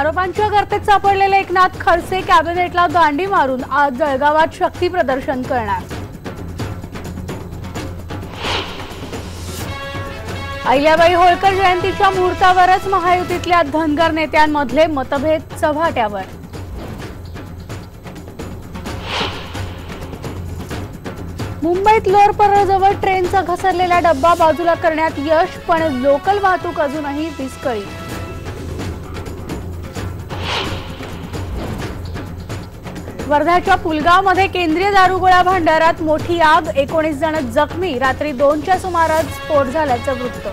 आरोपांच्या गर्तेत सापडलेले एकनाथ खडसे कॅबिनेटला दांडी मारून आज जळगावात शक्ती प्रदर्शन करणार। अहिल्याबाई होळकर जयंतीच्या मुहूर्तावरच महायुतीतल्या धनगर नेत्यांमधले मतभेद चव्हाट्यावर। मुंबईत लोअर परळजवळ ट्रेनचा घसरलेला डब्बा बाजूला करण्यात यश, पण लोकल वाहतूक अजूनही विस्कळीत। वर्ध्याच्या पुलगावमध्ये केंद्रीय दारुगोळा भांडारात मोठी आग, 19 जण जखमी। रात्री 2च्या सुमारास स्फोट झाल्याचं वृत्त।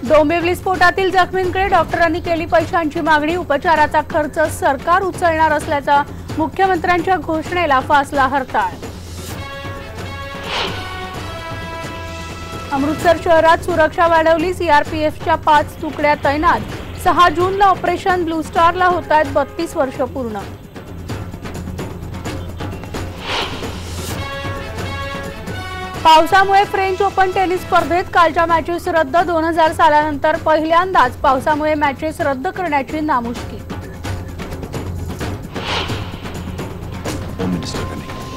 डोंबिवली स्फोटातील जखमींकडे डॉक्टरांनी केली पैशांची मागणी। उपचाराचा खर्च सरकार उचलणार असल्याचा मुख्यमंत्र्यांच्या घोषणेला फासला हरताळ। अमृतसर शहरात सुरक्षा वाढवली, सीआरपीएफच्या 5 तुकड्या तैनात। 6 जूनला ऑपरेशन ब्लू स्टारला होतात 32 वर्ष पूर्ण। पावसामुळे फ्रेंच ओपन टेनिस स्पर्धेत कालच्या मॅचेस रद्द। 2000 सालानंतर पहिल्यांदाच पावसामुळे मॅचेस रद्द करण्याची नामुष्की।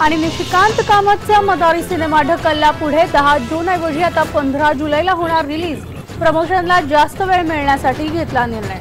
आणि निशिकांत कामतचा मदारी सिनेमा ढकलला पुढे। 10 जून ऐवजी आता 15 जुलैला होणार रिलीज। प्रमोशनला जास्त वेळ मिळण्यासाठी घेतला निर्णय।